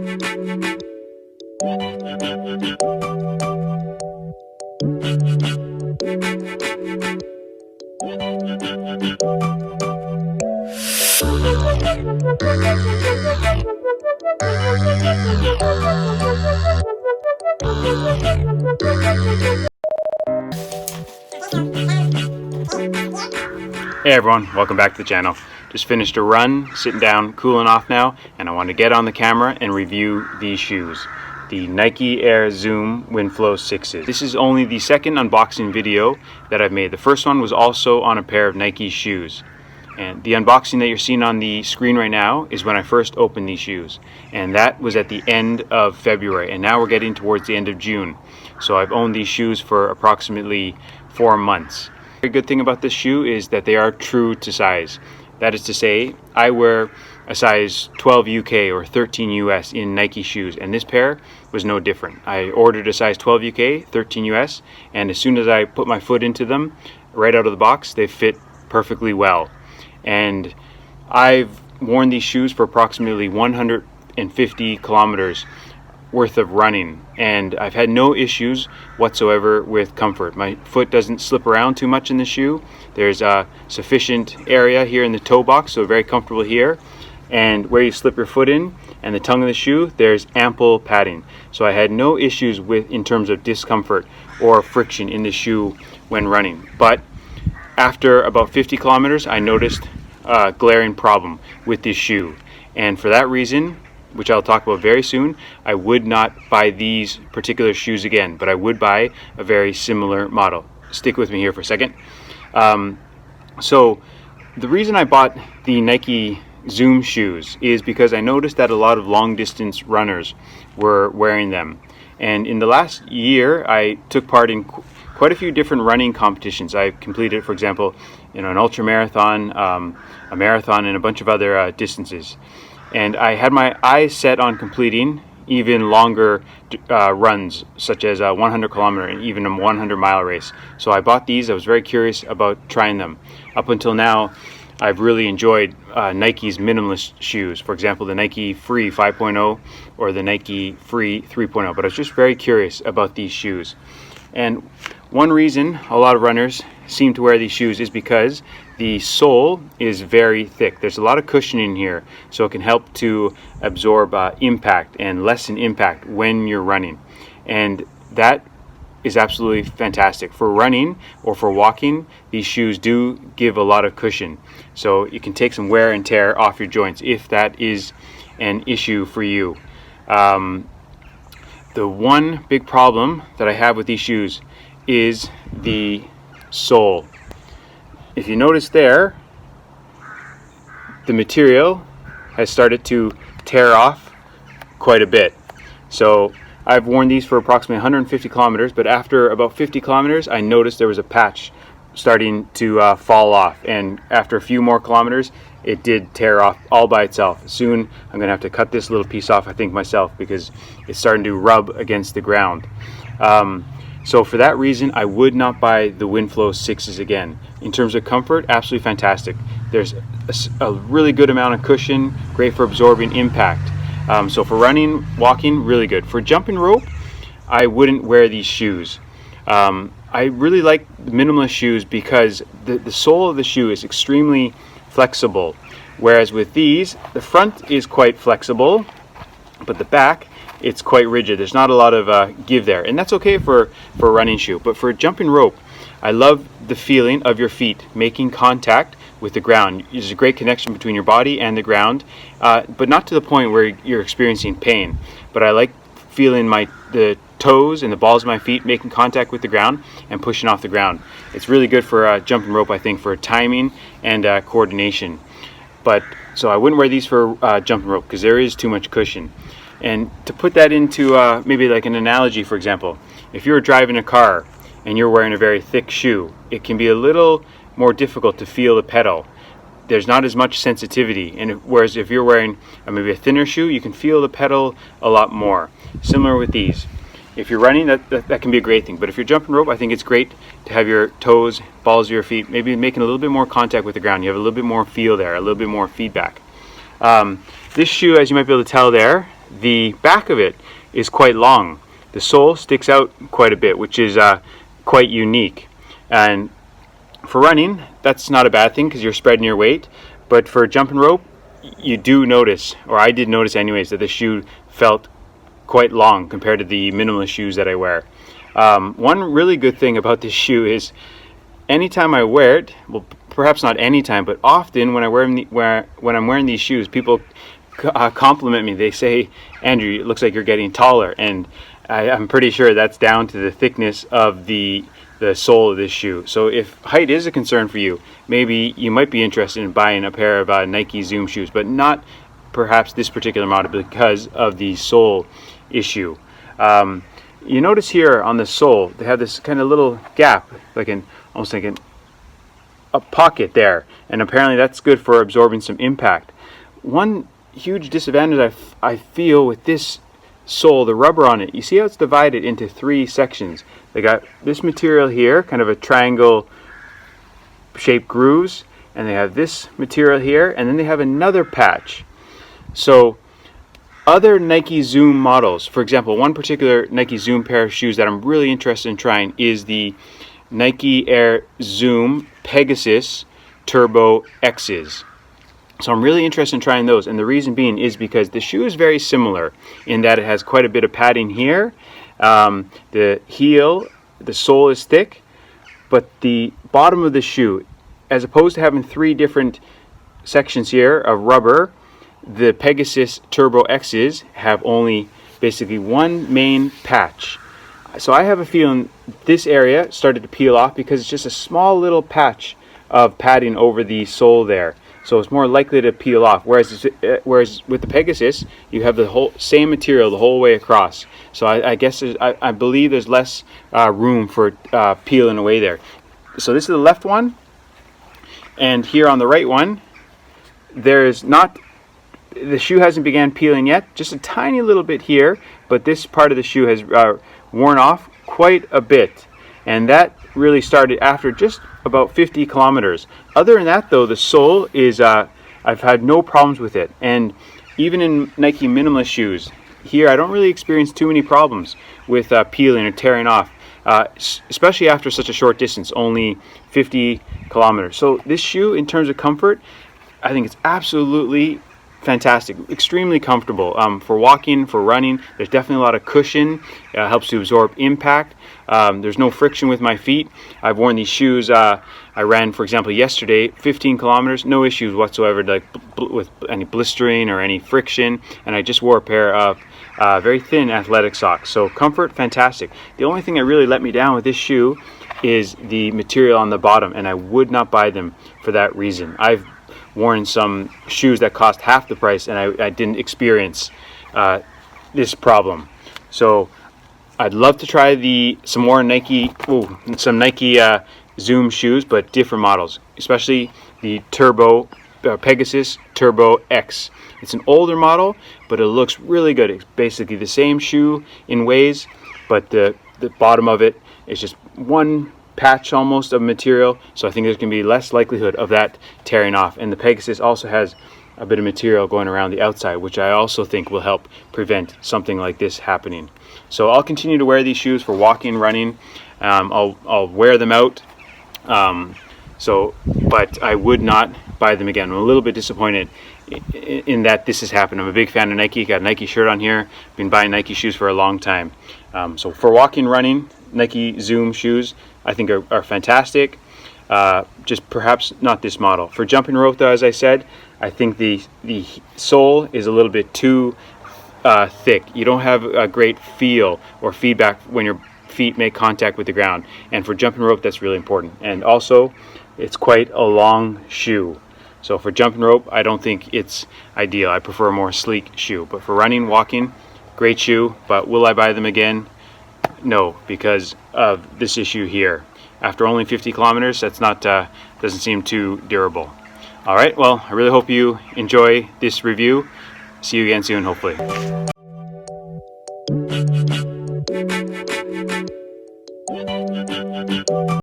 Hey everyone, welcome back to the channel. Just finished a run, sitting down, cooling off now, and I want to get on the camera and review these shoes. The Nike Air Zoom Winflo 6s. This is only the second unboxing video that I've made. The first one was also on a pair of Nike shoes. And the unboxing that you're seeing on the screen right now is when I first opened these shoes. And that was at the end of February. And now we're getting towards the end of June. So I've owned these shoes for approximately 4 months. The good thing about this shoe is that they are true to size. That is to say, I wear a size 12 UK or 13 US in Nike shoes, and this pair was no different. I ordered a size 12 UK, 13 US, and as soon as I put my foot into them, right out of the box, they fit perfectly well. And I've worn these shoes for approximately 150 kilometers worth of running, and I've had no issues whatsoever with comfort. My foot doesn't slip around too much in the shoe. There's a sufficient area here in the toe box, so very comfortable here, and where you slip your foot in and the tongue of the shoe, there's ample padding. So I had no issues with in terms of discomfort or friction in the shoe when running. But after about 50 kilometers, I noticed a glaring problem with this shoe, and for that reason, which I'll talk about very soon, I would not buy these particular shoes again, but I would buy a very similar model. Stick with me here for a second. So the reason I bought the Nike Zoom shoes is because I noticed that a lot of long distance runners were wearing them. And in the last year, I took part in quite a few different running competitions. I completed, for example, an ultra marathon, a marathon, and a bunch of other distances. And I had my eyes set on completing even longer runs, such as a 100 kilometer and even a 100 mile race. So I bought these. I was very curious about trying them. Up until now, I've really enjoyed Nike's minimalist shoes. For example, the Nike Free 5.0 or the Nike Free 3.0. But I was just very curious about these shoes. And one reason a lot of runners seem to wear these shoes is because the sole is very thick. There's a lot of cushioning here, so it can help to absorb impact and lessen impact when you're running. And that is absolutely fantastic. For running or for walking, these shoes do give a lot of cushion. So you can take some wear and tear off your joints if that is an issue for you. The one big problem that I have with these shoes is the sole. If you notice there, the material has started to tear off quite a bit. So I've worn these for approximately 150 kilometers, but after about 50 kilometers, I noticed there was a patch starting to fall off. And after a few more kilometers, it did tear off all by itself. Soon I'm gonna have to cut this little piece off, I think, myself, because it's starting to rub against the ground. So for that reason, I would not buy the Winflo 6s again. In terms of comfort, absolutely fantastic. There's a really good amount of cushion, great for absorbing impact. So for running, walking, really good. For jumping rope, I wouldn't wear these shoes. I really like the minimalist shoes because the sole of the shoe is extremely flexible. Whereas with these, the front is quite flexible, but the back, it's quite rigid. There's not a lot of give there, and that's okay for a running shoe. But for a jumping rope, I love the feeling of your feet making contact with the ground. There's a great connection between your body and the ground, but not to the point where you're experiencing pain. But I like feeling the toes and the balls of my feet making contact with the ground and pushing off the ground. It's really good for jumping rope, I think, for timing and coordination. But so I wouldn't wear these for jumping rope because there is too much cushion. And to put that into maybe like an analogy, for example, if you're driving a car and you're wearing a very thick shoe, it can be a little more difficult to feel the pedal. There's not as much sensitivity, and whereas if you're wearing maybe a thinner shoe, you can feel the pedal a lot more. Similar with these. If you're running, that can be a great thing. But if you're jumping rope, I think it's great to have your toes, balls of your feet, maybe making a little bit more contact with the ground. You have a little bit more feel there, a little bit more feedback. This shoe, as you might be able to tell there, the back of it is quite long. The sole sticks out quite a bit, which is quite unique. And for running, that's not a bad thing because you're spreading your weight. But for jumping rope, you do notice, or I did notice anyways, that the shoe felt quite long compared to the minimalist shoes that I wear. One really good thing about this shoe is anytime I wear it, well, perhaps not anytime, but often when I'm wearing these shoes, people compliment me. They say, "Andrew, it looks like you're getting taller," and I'm pretty sure that's down to the thickness of the sole of this shoe. So if height is a concern for you, maybe you might be interested in buying a pair of Nike Zoom shoes, but not perhaps this particular model because of the sole issue. You notice here on the sole, they have this kind of little gap, like almost like a pocket there, and apparently that's good for absorbing some impact. One huge disadvantage I feel with this sole, the rubber on it, you see how it's divided into 3 sections. They got this material here, kind of a triangle shaped grooves, and they have this material here, and then they have another patch. So other Nike Zoom models, for example, one particular Nike Zoom pair of shoes that I'm really interested in trying is the Nike Air Zoom Pegasus Turbo X's. So I'm really interested in trying those, and the reason being is because the shoe is very similar in that it has quite a bit of padding here. The heel, the sole is thick, but the bottom of the shoe, as opposed to having 3 different sections here of rubber, the Pegasus Turbo X's have only basically one main patch. So I have a feeling this area started to peel off because it's just a small little patch of padding over the sole there. So it's more likely to peel off. Whereas with the Pegasus, you have the whole same material the whole way across. So I guess I believe there's less room for peeling away there. So this is the left one, and here on the right one, there's not. The shoe hasn't began peeling yet, just a tiny little bit here, but this part of the shoe has worn off quite a bit, and that really started after just about 50 kilometers. Other than that though, the sole is, I've had no problems with it, and even in Nike minimalist shoes, here I don't really experience too many problems with peeling or tearing off, especially after such a short distance, only 50 kilometers. So this shoe, in terms of comfort, I think it's absolutely fantastic, extremely comfortable for walking, for running. There's definitely a lot of cushion, helps to absorb impact. There's no friction with my feet. I've worn these shoes, I ran, for example, yesterday 15 kilometers, no issues whatsoever, like with any blistering or any friction, and I just wore a pair of very thin athletic socks. So comfort, fantastic. The only thing that really let me down with this shoe is the material on the bottom, and I would not buy them for that reason. I've worn some shoes that cost half the price, and I didn't experience this problem. So I'd love to try some more Nike Zoom shoes, but different models, especially the Pegasus Turbo X. It's an older model, but it looks really good. It's basically the same shoe in ways, but the bottom of it is just one patch almost of material, so I think there's going to be less likelihood of that tearing off. And the Pegasus also has a bit of material going around the outside, which I also think will help prevent something like this happening. So I'll continue to wear these shoes for walking, running. I'll wear them out, but I would not buy them again. I'm a little bit disappointed in that this has happened. I'm a big fan of Nike, got a Nike shirt on here, been buying Nike shoes for a long time. So for walking, running, Nike Zoom shoes I think are fantastic, just perhaps not this model. For jumping rope though, as I said, I think the sole is a little bit too thick. You don't have a great feel or feedback when your feet make contact with the ground, and for jumping rope that's really important. And also it's quite a long shoe, so for jumping rope I don't think it's ideal. I prefer a more sleek shoe, but for running, walking, great shoe. But will I buy them again? No, because of this issue here. After only 50 kilometers, that's not doesn't seem too durable. All right, well, I really hope you enjoy this review. See you again soon, hopefully.